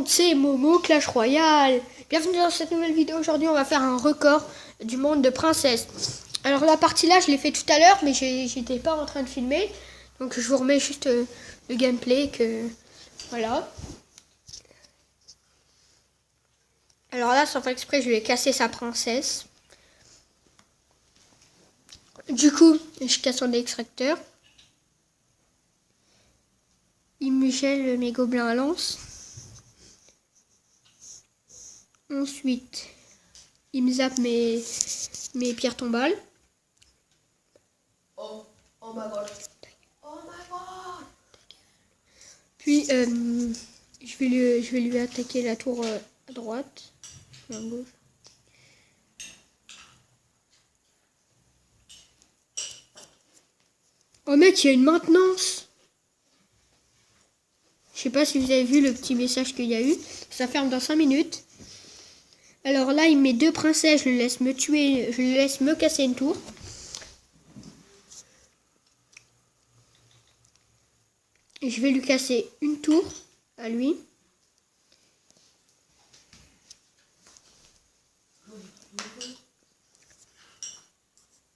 C'est Momo Clash Royale. Bienvenue dans cette nouvelle vidéo. Aujourd'hui on va faire un record du monde de princesse. Alors la partie là je l'ai fait tout à l'heure, mais j'étais pas en train de filmer. Donc je vous remets juste le gameplay que voilà. Alors là sans faire exprès je lui ai cassé sa princesse. Du coup je casse son extracteur. Il me gèle mes gobelins à lance. Ensuite, il me zappe mes pierres tombales. Oh my god. Oh my god. Puis, je vais lui attaquer la tour à droite. À gauche. Oh mec, il y a une maintenance. Je sais pas si vous avez vu le petit message qu'il y a eu. Ça ferme dans 5 minutes. Alors là, il met 2 princesses. Je le laisse me tuer. Je le laisse me casser une tour. Et je vais lui casser une tour à lui.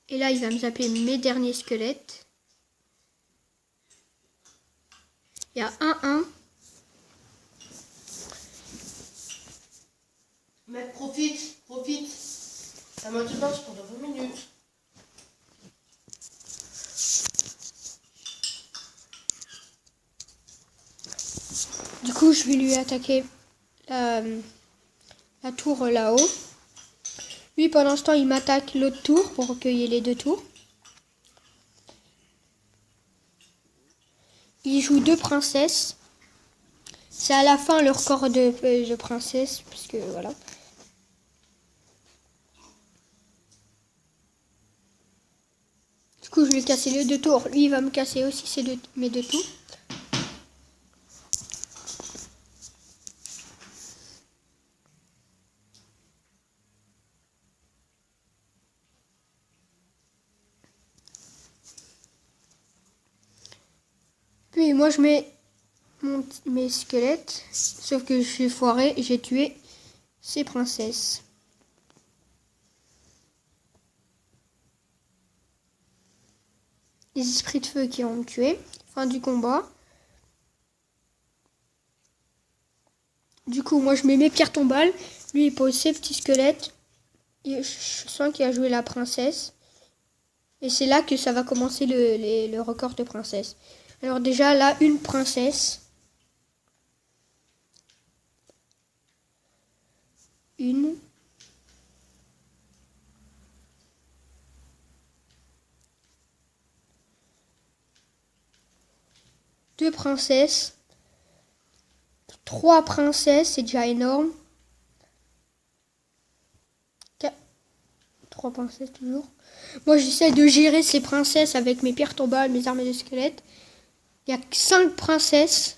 Et là, il va me zapper mes derniers squelettes. Il y a 1-1. Mec, profite. La maintenance pendant 20 minutes. Du coup, je vais lui attaquer la tour là-haut. Lui, pendant ce temps, il m'attaque l'autre tour pour recueillir les 2 tours. Il joue 2 princesses. C'est à la fin le record de princesse, puisque voilà. Du coup, je lui ai cassé les 2 tours. Lui, il va me casser aussi mes 2 tours. Puis moi, je mets mes squelettes. Sauf que je suis foiré et j'ai tué ces princesses. Les esprits de feu qui vont me tuer. Fin du combat. Du coup, moi, je mets mes pierres tombales. Lui, il pose ses petits squelettes. Et je sens qu'il a joué la princesse. Et c'est là que ça va commencer le record de princesse. Alors déjà, là, une princesse. Une. Deux princesses. 3 princesses, c'est déjà énorme. 3 princesses toujours. Moi, j'essaie de gérer ces princesses avec mes pierres tombales, mes armées de squelettes. Il y a 5 princesses.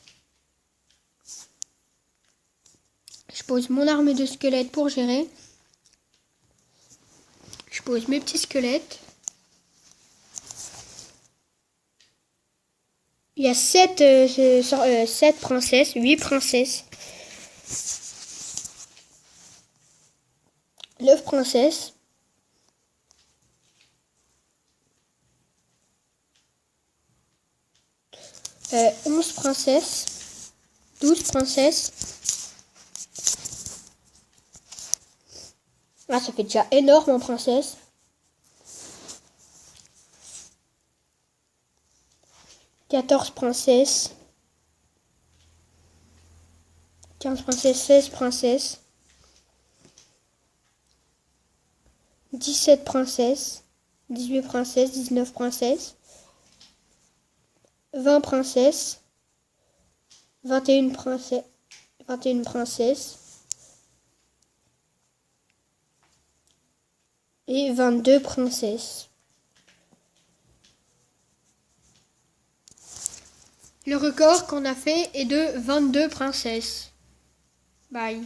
Je pose mon armée de squelettes pour gérer. Je pose mes petits squelettes. Il y a 7 princesses, 8 princesses. 9 princesses. 11 princesses. 12 princesses. Ah, ça fait déjà énorme en princesse. 14 princesses. 15 princesses, 16 princesses. 17 princesses. 18 princesses, 19 princesses. 20 princesses. 21 princesses. 21 princesses. Et 22 princesses. Le record qu'on a fait est de 22 princesses. Bye.